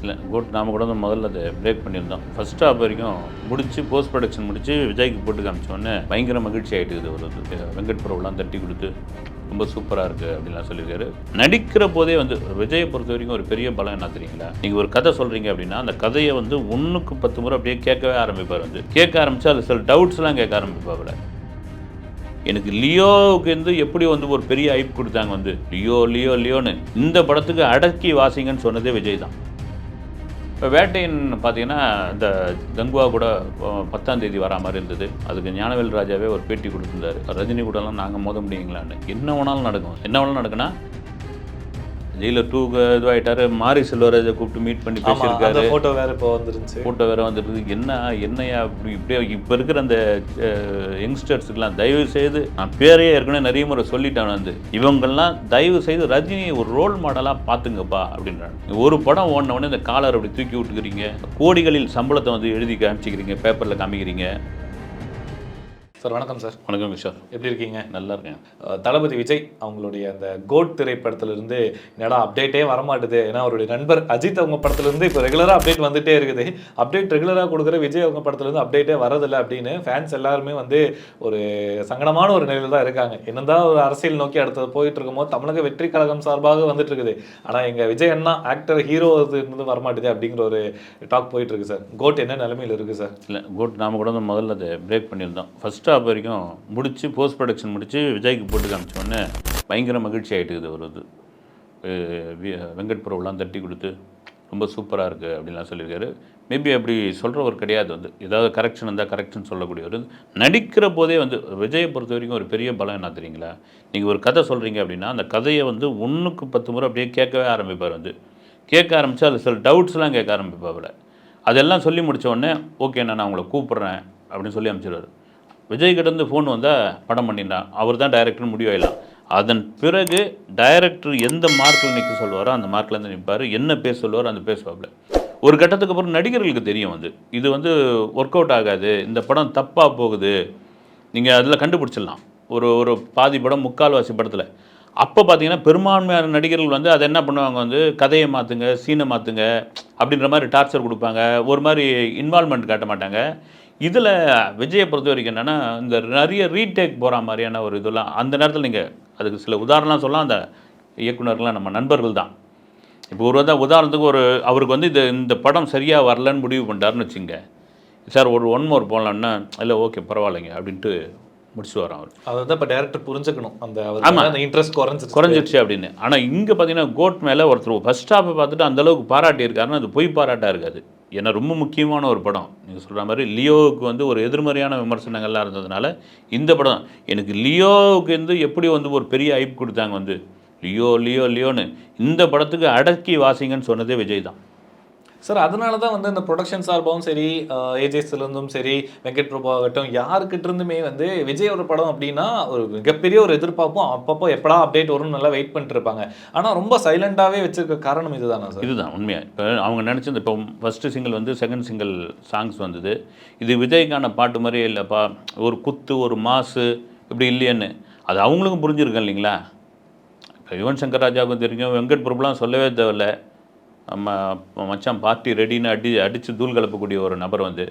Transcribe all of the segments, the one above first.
இல்லை கோட் நாம் கூட வந்து முதல்ல அதை பிரேக் பண்ணியிருந்தோம். ஃபர்ஸ்ட் ஹாஃப் வரைக்கும் முடிச்சு போஸ்ட் ப்ரொடக்ஷன் முடிச்சு விஜய்க்கு போட்டு காமிச்சோன்னே பயங்கர மகிழ்ச்சி ஆகிட்டுக்குது. ஒரு வெங்கட் பிரபுலாம் தட்டி கொடுத்து ரொம்ப சூப்பராக இருக்குது அப்படின்லாம் சொல்லியிருக்காரு. நடிக்கிற போதே வந்து விஜயை பொறுத்த வரைக்கும் ஒரு பெரிய பலம் என்ன தெரியுங்களா, நீங்கள் ஒரு கதை சொல்கிறீங்க அப்படின்னா அந்த கதையை வந்து 1க்கு 10 முறை அப்படியே கேட்கவே ஆரம்பிப்பார். வந்து கேட்க ஆரம்பித்தா அது சில டவுட்ஸ்லாம் கேட்க ஆரம்பிப்பார். எனக்கு லியோவுக்கு வந்து எப்படி வந்து ஒரு பெரிய ஐப் கொடுத்தாங்க வந்து லியோன்னு இந்த படத்துக்கு அடக்கி வாசிங்கன்னு சொன்னதே விஜய் தான். இப்போ வேட்டையின் பார்த்தீங்கன்னா இந்த கங்குவா கூட 10ஆம் தேதி வரா மாதிரி இருந்தது. அதுக்கு ஞானவேல் ராஜாவே ஒரு பேட்டி கொடுத்துருந்தாரு. ரஜினி கூடலாம் நாங்கள் மோத முடியுங்களான்னு. என்ன வேணாலும் நடக்கும். என்ன வேணாலும் நடக்குன்னா ஜெயிலர் 2க்கு இதுவாகிட்டாரு. மாரி செல்வராஜை கூப்பிட்டு மீட் பண்ணி பேசியிருக்காரு. ஃபோட்டோ வேறு இப்போ வந்துருந்துச்சு. என்னையா இப்படியே இப்போ இருக்கிற அந்த யங்ஸ்டர்ஸுக்கெல்லாம் தயவு செய்து நான் பேரையே ஏற்கனவே நிறைய முறை சொல்லிட்டேன். வந்து இவங்கெல்லாம் தயவு செய்து ரஜினி ஒரு ரோல் மாடலாக பார்த்துங்கப்பா அப்படின்றாங்க. ஒரு படம் ஓடினவுடனே இந்த காலர் அப்படி தூக்கி விட்டுக்கிறீங்க, கோடிகளில் சம்பளத்தை வந்து எழுதி காமிச்சிக்கிறீங்க, பேப்பரில் காமிக்கிறீங்க. சார் வணக்கம் சார். வணக்கம் கிஷோர், எப்படி இருக்கீங்க? நல்லா இருக்கேன். தளபதி விஜய் அவங்களுடைய அந்த கோட் திரைப்படத்திலிருந்து என்னடா அப்டேட்டே வரமாட்டுது, ஏன்னா அவருடைய நண்பர் அஜித் அவங்க படத்துலேருந்து இப்போ ரெகுலராக அப்டேட் வந்துகிட்டே இருக்குது. அப்டேட் ரெகுலராக கொடுக்குற விஜய் அவங்க படத்துலேருந்து அப்டேட்டே வரதில்லை அப்படின்னு ஃபேன்ஸ் எல்லாருமே வந்து ஒரு சங்கடமான ஒரு நிலையில் தான் இருக்காங்க. என்னதான் ஒரு அரசியல் நோக்கி அடுத்தது போயிட்டு இருக்கும்போது தமிழக வெற்றி கழகம் சார்பாக வந்துட்டு இருக்குது. ஆனால் எங்கள் விஜய் அண்ணா ஆக்டர் ஹீரோ இருந்து வரமாட்டுது அப்படிங்கிற ஒரு டாக் போயிட்டு இருக்கு சார். கோட் என்ன நிலைமையில் இருக்குது சார்? இல்லை கோட் நாம் கூட வந்து முதல்ல அதை பிரேக் பண்ணியிருந்தோம். ஃபர்ஸ்ட் ஹாஃப் வரைக்கும் முடிச்சு போஸ்ட் ப்ரொடக்ஷன் முடிச்சு விஜய்க்கு போட்டு காமிச்சோன்னே பயங்கர மகிழ்ச்சி ஆகிட்டுக்குது. ஒரு வெங்கட் பிரபுலாம் தட்டி கொடுத்து ரொம்ப சூப்பராக இருக்குது அப்படின்லாம் சொல்லியிருக்காரு. மேபி அப்படி சொல்கிறவர் கிடையாது. வந்து ஏதாவது கரெக்ஷன் இருந்தால் கரெக்ஷன் சொல்லக்கூடியவர். நடிக்கிற போதே வந்து விஜயை பொறுத்த வரைக்கும் ஒரு பெரிய பலம் என்ன தெரியுங்களா, நீங்கள் ஒரு கதை சொல்கிறீங்க அப்படின்னா அந்த கதையை வந்து 1க்கு 10 முறை அப்படியே கேட்கவே ஆரம்பிப்பார். வந்து கேட்க ஆரம்பித்தா அது சில டவுட்ஸ்லாம் கேட்க ஆரம்பிப்பார். அதெல்லாம் சொல்லி முடித்த உடனே ஓகே நான் உங்களை கூப்பிட்றேன் அப்படின்னு சொல்லி அனுப்பிச்சிடுவார். விஜய் கிட்டேருந்து ஃபோன் வந்தால் படம் பண்ணிட்டான், அவர் தான் டைரக்டர்னு முடிவாயிடலாம். அதன் பிறகு டைரக்டர் எந்த மார்க்கில் நிற்க சொல்லுவாரோ அந்த மார்க்லேருந்து நிற்பார், என்ன பேச சொல்லுவாரோ அந்த பேசுவாப்பில். ஒரு கட்டத்துக்கு அப்புறம் நடிகர்களுக்கு தெரியும் வந்து இது வந்து ஒர்க் அவுட் ஆகாது, இந்த படம் தப்பாக போகுது, நீங்கள் அதில் கண்டுபிடிச்சிடலாம். ஒரு பாதி படம் முக்கால்வாசி படத்தில் அப்போ பார்த்தீங்கன்னா பெரும்பான்மையான நடிகர்கள் வந்து அதை என்ன பண்ணுவாங்க, வந்து கதையை மாற்றுங்க, சீனை மாற்றுங்க அப்படின்ற மாதிரி டார்ச்சர் கொடுப்பாங்க. ஒரு மாதிரி இன்வால்மெண்ட் காட்ட மாட்டாங்க. இதில் விஜயை பொறுத்த வரைக்கும் என்னென்னா இந்த நிறைய ரீடேக் போகிற மாதிரியான ஒரு இதெல்லாம் அந்த நேரத்தில் நீங்கள் அதுக்கு சில உதாரணம் சொல்லலாம். அந்த இயக்குனர்கள்லாம் நம்ம நண்பர்கள் தான். இப்போ உதாரணத்துக்கு அவருக்கு வந்து இந்த படம் சரியாக வரலன்னு முடிவு பண்ணிட்டாருன்னு வச்சுங்க சார், ஒரு 1 மோர் போகலான்னா இல்லை ஓகே பரவாயில்லைங்க அப்படின்ட்டு முடிச்சு வரோம். அவர் அதை தான் இப்போ டேரக்டர் புரிஞ்சுக்கணும். அந்த இன்ட்ரெஸ்ட் குறைஞ்சிருச்சு அப்படின்னு. ஆனால் இங்கே பார்த்தீங்கன்னா கோட் மேலே ஒருத்தர் ஃபர்ஸ்ட் ஹாஃபை பார்த்துட்டு அந்தளவுக்கு பாராட்டியிருக்காருன்னா அது பொய் பாராட்டாக இருக்காது. ஏன்னா ரொம்ப முக்கியமான ஒரு படம். நீங்கள் சொல்கிற மாதிரி லியோவுக்கு வந்து ஒரு எதிர்மறையான விமர்சனங்கள்லாம் இருந்ததுனால இந்த படம் எனக்கு லியோவுக்கு வந்து எப்படி வந்து ஒரு பெரிய ஐப் கொடுத்தாங்க. வந்து லியோன்னு இந்த படத்துக்கு அடக்கி வாசிங்கன்னு சொன்னதே விஜய் தான் சார். அதனால தான் வந்து இந்த ப்ரொடக்ஷன் சார்பாகவும் சரி, ஏஜெஸ்லேருந்தும் சரி, வெங்கட் பிரபு ஆகட்டும், யாருக்கிட்ட இருந்துமே வந்து விஜய் ஒரு படம் அப்படின்னா ஒரு மிகப்பெரிய ஒரு எதிர்பார்ப்பும் அப்பப்போ எப்படா அப்டேட் வரும்னு நல்லா வெயிட் பண்ணிட்டு இருப்பாங்க. ஆனால் ரொம்ப சைலண்டாகவே வச்சிருக்க காரணம் இதுதானா சார்? இதுதான் உண்மையாக. இப்போ அவங்க நினச்சது இப்போ ஃபஸ்ட்டு சிங்கிள் வந்து செகண்ட் சிங்கிள் சாங்ஸ் வந்தது. இது விஜய்க்கான பாட்டு மாதிரியே இல்லைப்பா, ஒரு குத்து ஒரு மாசு இப்படி இல்லையன்னு அது அவங்களுக்கும் புரிஞ்சுருக்கேன் இல்லைங்களா. இப்போ யுவன் சங்கர் ராஜாவுக்கும் தெரியும், வெங்கட் பிரபுலாம் சொல்லவே தேவையில்லை. நம்ம மச்சான் பார்ட்டி ரெடின்னு அடித்து தூள் கலப்பக்கூடிய ஒரு நபர் வந்து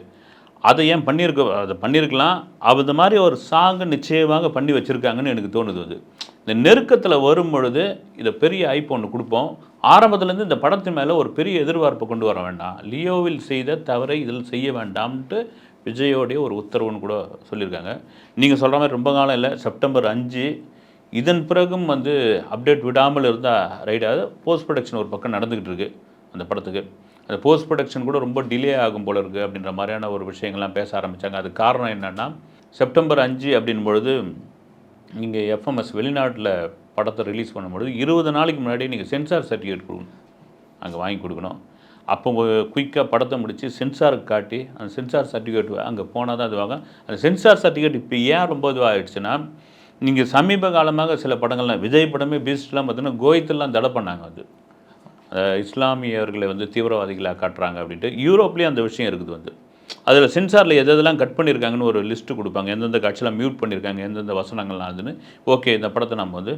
அதை ஏன் பண்ணியிருக்கலாம். அது மாதிரி ஒரு சாங்கை நிச்சயமாக பண்ணி வச்சுருக்காங்கன்னு எனக்கு தோணுது. வந்து இந்த நெருக்கத்தில் வரும் பொழுது இதை பெரிய ஐப் ஒன்று கொடுப்போம். ஆரம்பத்துலேருந்து இந்த படத்தின் மேலே ஒரு பெரிய எதிர்பார்ப்பை கொண்டு வர வேண்டாம், லியோவில் செய்த தவறை இதில் செய்ய வேண்டாம்ன்ட்டு விஜயோடைய ஒரு உத்தரவுன்னு கூட சொல்லியிருக்காங்க. நீங்கள் சொல்கிற மாதிரி ரொம்ப காலம் இல்லை, செப்டம்பர் 5 இதன் பிறகும் வந்து அப்டேட் விடாமல் இருந்தால் ரைடாக. போஸ்ட் ப்ரொடக்ஷன் ஒரு பக்கம் நடந்துக்கிட்டு இருக்குது அந்த படத்துக்கு. அந்த போஸ்ட் ப்ரொடக்ஷன் கூட ரொம்ப டிலே ஆகும் போல இருக்குது அப்படின்ற மாதிரியான ஒரு விஷயங்கள்லாம் பேச ஆரம்பித்தாங்க. அது காரணம் என்னென்னா செப்டம்பர் 5 அப்படின் பொழுது நீங்கள் எஃப்எம்எஸ் வெளிநாட்டில் படத்தை ரிலீஸ் பண்ணும்பொழுது 20 நாளைக்கு முன்னாடி நீங்கள் சென்சார் சர்டிஃபிகேட் கொடுக்கணும், அங்கே வாங்கி கொடுக்கணும். அப்போ குயிக்காக படத்தை முடித்து சென்சாருக்கு காட்டி அந்த சென்சார் சர்டிஃபிகேட் அங்கே போனால் தான் இதுவாங்க. அந்த சென்சார் சர்டிஃபிகேட் இப்போ ஏன் ரொம்ப இதுவாகிடுச்சுன்னா, நீங்கள் சமீப காலமாக சில படங்கள்லாம் விஜய் படமே பீஸ்ட்லாம் பார்த்தீங்கன்னா கோயத்தெல்லாம் தடை பண்ணாங்க. வந்து இஸ்லாமியர்களை வந்து தீவிரவாதிகளாக காட்டுறாங்க அப்படின்ட்டு. யூரோப்லேயும் அந்த விஷயம் இருக்குது. வந்து அதில் சென்சாரில் எதெல்லாம் கட் பண்ணியிருக்காங்கன்னு ஒரு லிஸ்ட்டு கொடுப்பாங்க, எந்தெந்த காட்சியெலாம் மியூட் பண்ணியிருக்காங்க, எந்தெந்த வசனங்கள்லாம் அதுன்னு. ஓகே இந்த படத்தை நம்ம வந்து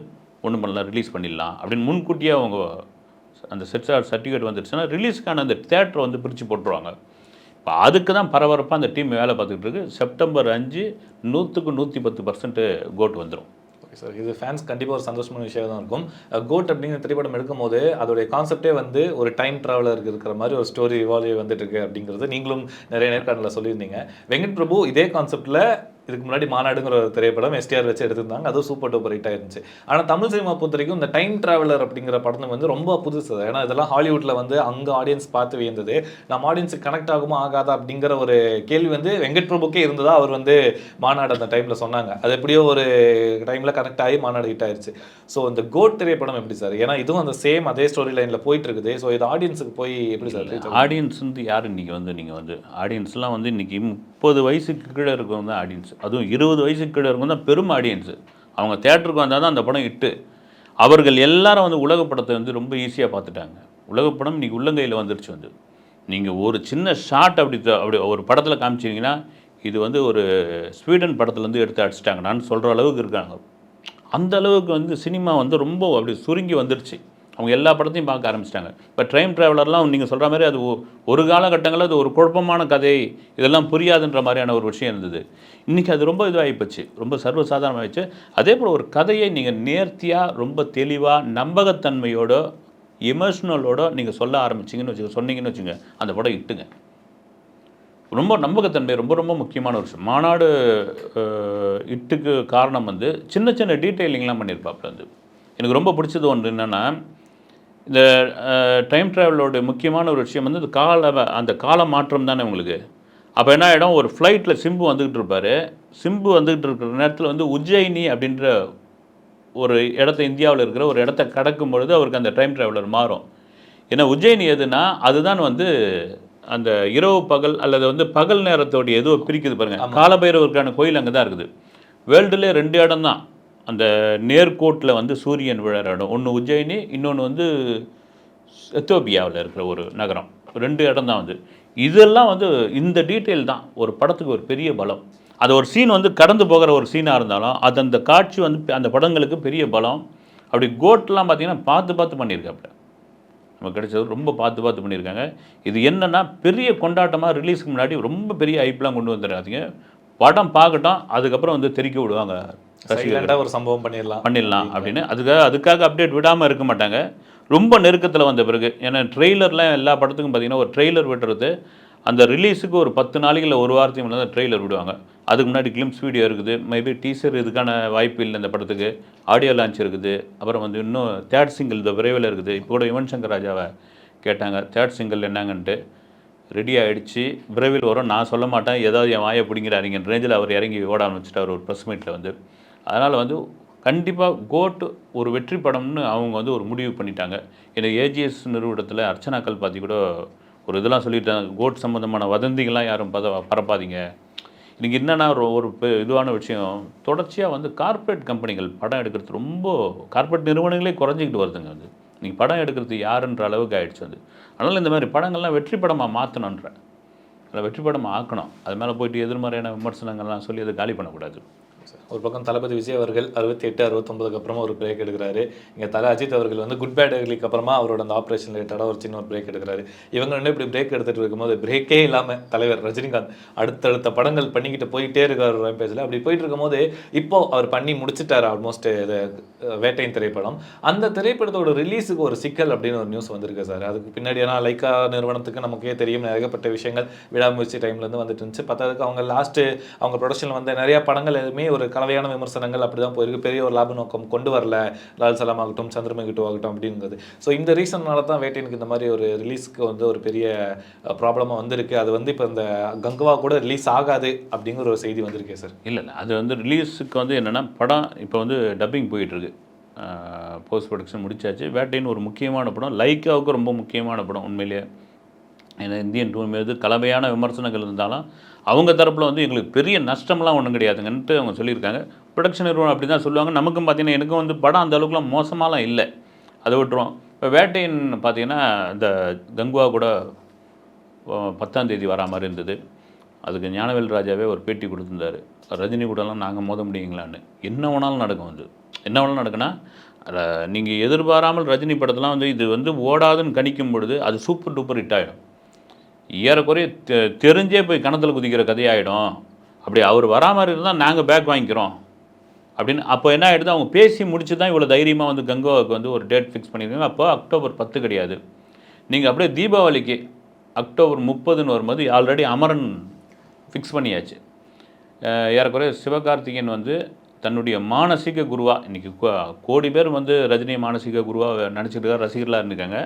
ஒன்றும் பண்ணலாம், ரிலீஸ் பண்ணிடலாம் அப்படின்னு முன்கூட்டியே அவங்க அந்த சென்சார் சர்டிஃபிகேட் வந்துடுச்சுன்னா ரிலீஸ்க்கான அந்த தேட்டரை வந்து பிரித்து போட்டுருவாங்க. இப்போ அதுக்கு தான் பரபரப்பாக அந்த டீம் வேலை பார்த்துக்கிட்டு இருக்கு. செப்டம்பர் 5 100க்கு 110% கோட் வந்துடும். ஓகே சார், இது ஃபேன்ஸ் கண்டிப்பாக ஒரு சந்தோஷமான விஷயம் தான் இருக்கும். கோட் அப்படிங்கிற திரைப்படம் எடுக்கும்போது அதோடைய கான்செப்டே வந்து ஒரு டைம் ட்ராவலருக்கு இருக்கிற மாதிரி ஒரு ஸ்டோரி இவால்வ் வந்துட்டு இருக்கு அப்படிங்கிறது நீங்களும் நிறைய நேர்காணலில் சொல்லியிருந்தீங்க. வெங்கட் பிரபு இதே கான்செப்டில் இதுக்கு முன்னாடி மாநாடுங்கிற ஒரு திரைப்படம் எஸ்டிஆர் வச்சு எடுத்திருந்தாங்க, அதுவும் சூப்பர் டூப்பர் ஹிட் ஆயிருந்துச்சு. ஆனால் தமிழ் சினிமா பொறுத்த வரைக்கும் இந்த டைம் டிராவலர் அப்படிங்கிற படம் வந்து ரொம்ப புதுசு. ஏன்னா இதெல்லாம் ஹாலிவுட்டில் வந்து அங்கே ஆடியன்ஸ் பார்த்து வியந்தது. நம்ம ஆடியன்ஸுக்கு கனெக்ட் ஆகுமா ஆகாதா அப்படிங்கிற ஒரு கேள்வி வந்து வெங்கட் பிரபுக்கே இருந்ததா அவர் வந்து மாநாடு அந்த டைமில் சொன்னாங்க. அது எப்படியோ ஒரு டைமில் கனெக்ட் ஆகி மாநாடு ஹிட் ஆயிருச்சு. ஸோ இந்த கோட் திரைப்படம் எப்படி சார்? ஏன்னா இதுவும் அந்த சேம் அதே ஸ்டோரி லைனில் போயிட்டு இருக்குது. ஸோ இது ஆடியன்ஸுக்கு போய் எப்படி சார்? ஆடியன்ஸ் வந்து யார் இன்றைக்கி வந்து நீங்கள் வந்து ஆடியன்ஸ்லாம் வந்து இன்றைக்கி 30 வயசுக்கு கீழே இருக்கவங்க தான் ஆடியன்ஸ். அதுவும் 20 வயசுக்கு கீழே இருக்கவங்க தான் பெரும் ஆடியன்ஸு. அவங்க தேட்டருக்கு வந்தால் தான் அந்த படம் இட்டு. அவர்கள் எல்லாரும் வந்து உலக படத்தை வந்து ரொம்ப ஈஸியாக பார்த்துட்டாங்க. உலக படம் இன்றைக்கி உள்ளங்கையில் வந்துருச்சு. வந்து நீங்கள் ஒரு சின்ன ஷார்ட் அப்படி ஒரு படத்தில் காமிச்சிங்கன்னா இது வந்து ஒரு ஸ்வீடன் படத்துலேருந்து எடுத்து அடிச்சிட்டாங்க நான் சொல்கிற அளவுக்கு இருக்காங்க. அந்த அளவுக்கு வந்து சினிமா வந்து ரொம்ப அப்படி சுருங்கி வந்துருச்சு. அவங்க எல்லா படத்தையும் பார்க்க ஆரம்பிச்சிட்டாங்க. இப்போ டைம் ட்ராவலர்லாம் நீங்கள் சொல்கிற மாதிரி அது ஒரு காலகட்டங்களில் அது ஒரு குழப்பமான கதை, இதெல்லாம் புரியாதுன்ற மாதிரியான ஒரு விஷயம் இருந்தது. இன்றைக்கி அது ரொம்ப இதுவாகிப்போச்சு, ரொம்ப சர்வசாதாரணமாகிடுச்சு. அதே போல் ஒரு கதையை நீங்கள் நேர்த்தியாக ரொம்ப தெளிவாக நம்பகத்தன்மையோட எமோஷ்னலோட நீங்கள் சொல்ல ஆரம்பிச்சிங்கன்னு சொன்னீங்கன்னு வச்சுங்க, அந்த படம் இட்டுங்க. ரொம்ப நம்பகத்தன்மை ரொம்ப ரொம்ப முக்கியமான ஒரு விஷயம். மாநாடு இட்டுக்கு காரணம் வந்து சின்ன சின்ன டீட்டெயிலிங்லாம் பண்ணியிருப்பாப்புல. வந்து எனக்கு ரொம்ப பிடிச்சது ஒன்று என்னென்னா, இந்த டைம் ட்ராவலோட முக்கியமான ஒரு விஷயம் வந்து அந்த கால மாற்றம் தானே உங்களுக்கு. அப்போ என்ன ஆகிடும், ஒரு ஃப்ளைட்டில் சிம்பு வந்துக்கிட்டு இருப்பார். சிம்பு வந்துக்கிட்டு இருக்கிற நேரத்தில் வந்து உஜ்ஜயினி அப்படின்ற ஒரு இடத்த, இந்தியாவில் இருக்கிற ஒரு இடத்த கடக்கும் பொழுது அவருக்கு அந்த டைம் ட்ராவலர் மாறும். ஏன்னா உஜ்ஜயினி எதுனா அதுதான் வந்து அந்த இரவு பகல் அல்லது வந்து பகல் நேரத்தோடைய ஏதோ பிரிக்குது பாருங்கள். காலபைரவருக்கான கோயில் அங்கே தான் இருக்குது. வேர்ல்டுலே 2 இடம் தான் அந்த நேர்கோட்டில் வந்து சூரியன் விழற இடம். ஒன்று உஜ்ஜயினி, இன்னொன்று வந்து எத்தோப்பியாவில் இருக்கிற ஒரு நகரம். 2 இடம் தான் வந்து. இதெல்லாம் வந்து இந்த டீட்டெயில் தான் ஒரு படத்துக்கு ஒரு பெரிய பலம். அது ஒரு சீன் வந்து கடந்து போகிற ஒரு சீனாக இருந்தாலும் அது அந்த காட்சி வந்து அந்த படங்களுக்கு பெரிய பலம். அப்படி கோட்லாம் பார்த்தீங்கன்னா பார்த்து பண்ணியிருக்காப்புல. நமக்கு கிடைச்சது ரொம்ப பார்த்து பண்ணியிருக்காங்க. இது என்னென்னா பெரிய கொண்டாட்டமாக ரிலீஸுக்கு முன்னாடி ரொம்ப பெரிய ஹைப்லாம் கொண்டு வந்துடாதீங்க. படம் பார்க்கட்டும், அதுக்கப்புறம் வந்து தெறிக்க விடுவாங்க. ஒரு சம்பவம் பண்ணிடலாம் அப்படின்னு அதுக்காக அப்டேட் விடாமல் இருக்க மாட்டாங்க. ரொம்ப நெருக்கத்தில் வந்த பிறகு, ஏன்னா ட்ரெய்லர்லாம் எல்லா படத்துக்கும் பார்த்தீங்கன்னா ஒரு ட்ரெய்லர் விடுறது அந்த ரிலீஸுக்கு ஒரு 10 நாளைக்கு இல்லை ஒரு வாரத்துக்கு முன்னாடி தான் ட்ரெய்லர் விடுவாங்க. அதுக்கு முன்னாடி கிளிம்ஸ் வீடியோ இருக்குது, மேபி டீசர் இதுக்கான வாய்ப்பு இல்லை. இந்த படத்துக்கு ஆடியோ லான்ச் இருக்குது. அப்புறம் வந்து இன்னும் தேர்ட் சிங்கிள் இந்த விரைவில் இருக்குது. இப்போ கூட யுவன் சங்கர் ராஜாவை கேட்டாங்க தேர்ட் சிங்கிள் என்னங்கன்ட்டு. ரெடி ஆகிடுச்சு, விரைவில் வரும். நான் சொல்ல மாட்டேன், ஏதாவது என் வாயை பிடிங்கிறாருங்கன்ற ரேஞ்சில் அவர் இறங்கி ஓட ஆரம்பிச்சிட்டார் ஒரு ப்ரெஸ் மீட்டில் வந்து. அதனால் வந்து கண்டிப்பாக கோட் ஒரு வெற்றி படம்னு அவங்க வந்து ஒரு முடிவு பண்ணிட்டாங்க. ஏன்னா ஏஜிஎஸ் நிறுவனத்தில் அர்ச்சனா கல்பாத்தி கூட ஒரு இதெல்லாம் சொல்லிட்டாங்க, கோட் சம்மந்தமான வதந்திகள்லாம் யாரும் பரப்பாதீங்க. இன்றைக்கி என்னென்னா ஒரு இதுவான விஷயம், தொடர்ச்சியாக வந்து கார்ப்பரேட் கம்பெனிகள் படம் எடுக்கிறது ரொம்ப கார்ப்பரேட் நிறுவனங்களே குறைஞ்சிக்கிட்டு வருதுங்க. வந்து இன்றைக்கி படம் எடுக்கிறது யாருன்ற அளவுக்கு ஆகிடுச்சு வந்து. அதனால் இந்த மாதிரி படங்கள்லாம் வெற்றி படமாக மாற்றணுன்ற, அதில் வெற்றி படமாக ஆக்கணும். அது மேலே போயிட்டு எதிர்மறையான விமர்சனங்கள்லாம் சொல்லி அதை காலி பண்ணக்கூடாது. ஒரு பக்கம் தளபதி விஜய் அவர்கள் 68, 69க்கு அப்புறமா ஒரு பிரேக் எடுக்கிறாரு. இங்கே அஜித் அவர்கள் வந்து குட் பேட் அக்லிக்கு அப்புறமா அவரோட அந்த ஆப்ரேஷன் ரிலேட்டடாக ஒரு சின்ன ஒரு பிரேக் எடுக்கிறாரு. இவங்க ரெண்டு இப்படி பிரேக் எடுத்துகிட்டு இருக்கும்போது பிரேக்கே இல்லாமல் தலைவர் ரஜினிகாந்த் அடுத்தடுத்த படங்கள் பண்ணிக்கிட்டு போயிட்டே இருக்கார் ரேம்பேஜில். அப்படி போயிட்டு இருக்கும்போது இப்போ அவர் பண்ணி முடிச்சுட்டார் ஆல்மோஸ்ட் வேட்டையின் திரைப்படம். அந்த திரைப்படத்தோட ரிலீஸுக்கு ஒரு சிக்கல் அப்படின்னு ஒரு நியூஸ் வந்திருக்கு சார். அதுக்கு பின்னாடி ஏன்னா லைக்கா நிறுவனத்துக்கு நமக்கே தெரியும் ஏகப்பட்ட விஷயங்கள் விடாமுயற்சி டைம்லேருந்து வந்துட்டு இருந்துச்சு. பத்தாவதுக்கு அவங்க லாஸ்ட்டு அவங்க ப்ரொடக்ஷனில் வந்த நிறையா படங்கள் எதுவுமே ஒரு கலவையான விமர்சனங்கள் அப்படி தான் போயிருக்கு. பெரிய ஒரு லாப நோக்கம் கொண்டு வரல, லால் சலாம் ஆகட்டும் சந்திரமுகிட்டு ஆகட்டும் அப்படிங்கிறது. ஸோ இந்த ரீசன்னால தான் வேட்டையனுக்கு இந்த மாதிரி ஒரு ரிலீஸ்க்கு வந்து ஒரு பெரிய ப்ராப்ளமாக வந்திருக்கு. அது வந்து இப்போ இந்த கங்குவா கூட ரிலீஸ் ஆகாது அப்படிங்கிற ஒரு செய்தி வந்திருக்கே சார். இல்லை அது வந்து ரிலீஸுக்கு வந்து என்னென்னா படம் இப்போ வந்து டப்பிங் போயிட்டுருக்கு, போஸ்ட் ப்ரொடக்ஷன் முடிச்சாச்சு. வேட்டைன்னு ஒரு முக்கியமான படம், லைக்காவுக்கு ரொம்ப முக்கியமான படம் உண்மையிலேயே. ஏன்னா இந்தியன் டூ மீது கலவையான விமர்சனங்கள் இருந்தாலும் அவங்க தரப்பில் வந்து எங்களுக்கு பெரிய நஷ்டம்லாம் ஒன்றும் கிடையாதுங்கன்ட்டு அவங்க சொல்லியிருக்காங்க. ப்ரொடக்ஷன் நிறுவனம் அப்படி தான் சொல்லுவாங்க. நமக்கும் பார்த்திங்கன்னா எனக்கும் வந்து படம் அந்த அளவுக்குலாம் மோசமாலாம் இல்லை, அதை விட்டுருவோம். இப்போ வேட்டையின் பார்த்திங்கன்னா இந்த கங்குவா கூட 10ஆம் தேதி வரா மாதிரி இருந்தது. அதுக்கு ஞானவேல் ராஜாவே ஒரு பேட்டி கொடுத்துருந்தாரு, ரஜினி கூடலாம் நாங்கள் மோத முடியுங்களான்னு. என்ன வேணாலும் நடக்கும், வந்து என்ன வேணாலும் நடக்குன்னா நீங்கள் எதிர்பாராமல் ரஜினி படத்தெல்லாம் வந்து இது வந்து ஓடாதுன்னு கணிக்கும் பொழுது அது சூப்பர் டூப்பர் ஹிட் ஆகிடும். ஏறக்குறைய தெரிஞ்சே போய் கணத்தில் குதிக்கிற கதையாகிடும். அப்படி அவர் வராமல் இருந்தால் நாங்கள் பேக் வாங்கிக்கிறோம் அப்படின்னு. அப்போ என்ன ஆகிடுது, அவங்க பேசி முடிச்சு தான் இவ்வளோ தைரியமாக வந்து கங்கோவுக்கு வந்து ஒரு டேட் ஃபிக்ஸ் பண்ணியிருக்காங்க. அப்போ அக்டோபர் 10 கிடையாது. நீங்கள் அப்படியே தீபாவளிக்கு அக்டோபர் 30ன்னு வரும்போது ஆல்ரெடி அமரன் ஃபிக்ஸ் பண்ணியாச்சு. ஏறக்குறைய சிவகார்த்திகேயன் வந்து தன்னுடைய மானசீக குருவாக, இன்றைக்கி கோடி பேர் வந்து ரஜினியை மானசீக குருவாக நினச்சிட்டு இருக்காங்க, ரசிகர்களாக இருந்திருக்காங்க.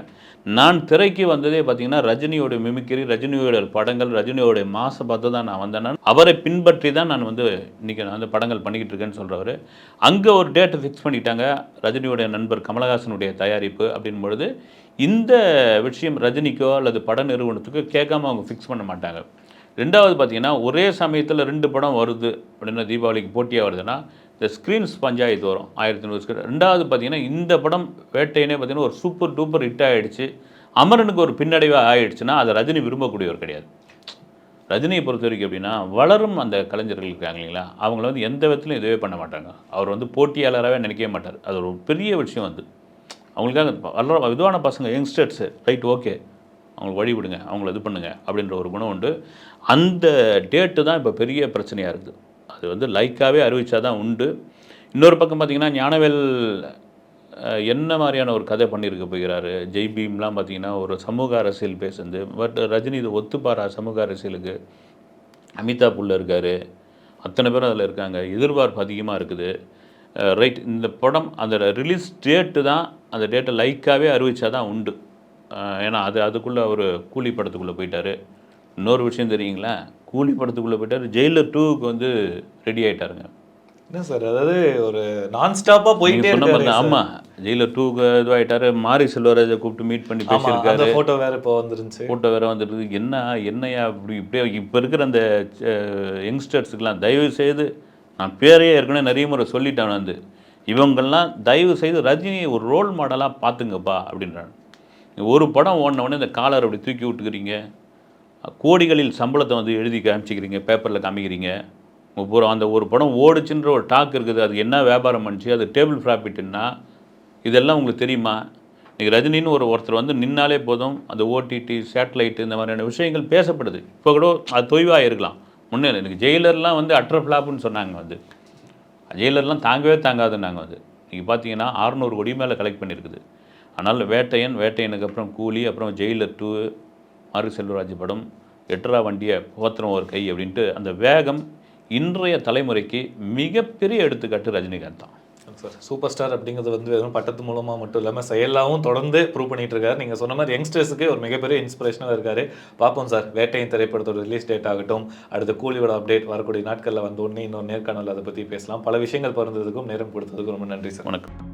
நான் திரைக்கு வந்ததே பார்த்திங்கன்னா ரஜினியோட மிமிக்ரி, ரஜினியோட படங்கள், ரஜினியோடைய மாசை பார்த்து தான் நான் வந்தேன். அவரை பின்பற்றி தான் நான் வந்து இன்றைக்கி நான் வந்து படங்கள் பண்ணிக்கிட்டு இருக்கேன்னு சொல்கிறவர். அங்கே ஒரு டேட்டை ஃபிக்ஸ் பண்ணிட்டாங்க, ரஜினியோடைய நண்பர் கமலஹாசனுடைய தயாரிப்பு அப்படின் பொழுது இந்த விஷயம் ரஜினிக்கோ அல்லது பட நிறுவனத்துக்கோ கேட்காம அவங்க ஃபிக்ஸ் பண்ண மாட்டாங்க. ரெண்டாவது பார்த்திங்கன்னா ஒரே சமயத்தில் 2 படம் வருது அப்படின்னா தீபாவளிக்கு போட்டியாக வருதுன்னா இந்த ஸ்க்ரீன்ஸ் பஞ்சாயத்து வரும் 1500 ஸ்க்ரீன். ரெண்டாவது பார்த்திங்கன்னா இந்த படம் வேட்டையனே பார்த்திங்கன்னா ஒரு சூப்பர் டூப்பர் ஹிட் ஆகிடுச்சு, அமரனுக்கு ஒரு பின்னடைவாக ஆகிடுச்சுன்னா அதை ரஜினி விரும்பக்கூடியவர் கிடையாது. ரஜினியை பொறுத்த வரைக்கும் எப்படின்னா வளரும் அந்த கலைஞர்கள் இருக்காங்க இல்லைங்களா, அவங்கள வந்து எந்த விதத்துலையும் இதுவே பண்ண மாட்டாங்க. அவர் வந்து போட்டியாளராகவே நினைக்கவே மாட்டார். அது ஒரு பெரிய விஷயம் வந்து அவங்களுக்காக வளர இதுவான பசங்க யங்ஸ்டர்ஸு ரைட் ஓகே அவங்களுக்கு வழி விடுங்க, அவங்கள இது பண்ணுங்க அப்படின்ற ஒரு குணம் உண்டு. அந்த டேட்டு தான் இப்போ பெரிய பிரச்சனையாக இருக்குது. அது வந்து லைக்காகவே அறிவிச்சா தான் உண்டு. இன்னொரு பக்கம் பார்த்திங்கன்னா ஞானவேல் என்ன மாதிரியான ஒரு கதை பண்ணியிருக்க போகிறாரு. ஜெய் பீம்லாம் பார்த்திங்கன்னா ஒரு சமூக அரசியல் பேசுது. பட் ரஜினி இது ஒத்துப்பாரா சமூக அரசியலுக்கு? அமிதாப் உள்ள இருக்கார், அத்தனை பேரும் அதில் இருக்காங்க, எதிர்பார்ப்பு அதிகமாக இருக்குது. ரைட் இந்த படம் அந்த ரிலீஸ் டேட்டு தான், அந்த டேட்டை லைக்காகவே அறிவிச்சா தான் உண்டு. ஏன்னா அதுக்குள்ளே அவர் கூலி படத்துக்குள்ளே போயிட்டார். இன்னொரு விஷயம் தெரியுங்களா, கூலி படத்துக்குள்ளே போயிட்டார், ஜெயிலர் 2க்கு வந்து ரெடி ஆகிட்டாருங்க. என்ன சார், அதாவது ஒரு நான் ஸ்டாப்பாக போயிட்டே இருக்காரு. ஆமாம், ஜெயிலர் 2க்கு இதுவாகிட்டார். மாரி செல்வராஜை கூப்பிட்டு மீட் பண்ணி பேசியிருக்காரு. ஃபோட்டோ வேறு இப்போ வந்துருந்துச்சு, ஃபோட்டோ வேறு வந்துருக்கு. என்னையா இப்படியே இப்போ இருக்கிற அந்த யங்ஸ்டர்ஸுக்கெலாம் தயவு செய்து, நான் பேரையே ஏற்கனவே நிறைய முறை சொல்லிட்டேன் வந்து, இவங்கெல்லாம் தயவு செய்து ரஜினியை ஒரு ரோல் மாடலாக பார்த்துங்கப்பா அப்படின்றாங்க. ஒரு படம் ஓடினவுடனே இந்த காலர் அப்படி தூக்கி விட்டுக்கிறீங்க, கோடிகளில் சம்பளத்தை வந்து எழுதி காமிச்சிக்கிறீங்க, பேப்பரில் காமிக்கிறீங்க. பூரா அந்த ஒரு படம் ஓடுச்சுன்ற ஒரு டாக் இருக்குது, அது என்ன வியாபாரம் பண்ணிச்சு, அது டேபிள் ப்ராஃபிட்டுன்னா இதெல்லாம் உங்களுக்கு தெரியுமா? இன்றைக்கி ரஜினின்னு ஒருத்தர் வந்து நின்னாலே போதும், அந்த ஓடிடி சேட்டலைட்டு இந்த மாதிரியான விஷயங்கள் பேசப்படுது. இப்போ கூட அது தொய்வாக இருக்கலாம். முன்னே எனக்கு ஜெயிலர்லாம் வந்து அட்ர ஃப்ளாப்புன்னு சொன்னாங்க. வந்து ஜெயிலர்லாம் தாங்கவே தாங்காதுன்னாங்க. வந்து இன்றைக்கி பார்த்தீங்கன்னா 600 கோடி மேலே கலெக்ட் பண்ணியிருக்குது. ஆனால் வேட்டையனுக்கு அப்புறம் கூலி, அப்புறம் ஜெயிலர் 2, மாரி செல்வராஜ் படம், எட்ரா வண்டியை போத்திரம் ஒரு கை அப்படின்ட்டு அந்த வேகம் இன்றைய தலைமுறைக்கு மிகப்பெரிய எடுத்துக்காட்டு ரஜினிகாந்த் தான் சார். சூப்பர் ஸ்டார் அப்படிங்கிறது வந்து வெறும் பட்டத்து மூலமாக மட்டும் இல்லாமல் செயலாகவும் தொடர்ந்து ப்ரூவ் பண்ணிட்டு இருக்காரு. நீங்கள் சொன்ன மாதிரி யங்ஸ்டர்ஸுக்கு ஒரு மிகப்பெரிய இன்ஸ்பிரேஷனாக இருக்காரு. பார்ப்போம் சார், வேட்டையின் திரைப்படத்தோட ரிலீஸ் டேட் ஆகட்டும், அடுத்த கூலியோட அப்டேட் வரக்கூடிய நாட்களில் வந்து இன்னொரு நேர்காணல் அதை பற்றி பேசலாம். பல விஷயங்கள் பகிர்ந்ததுக்கும் நேரம் கொடுத்ததுக்கும் ரொம்ப நன்றி சார். வணக்கம்.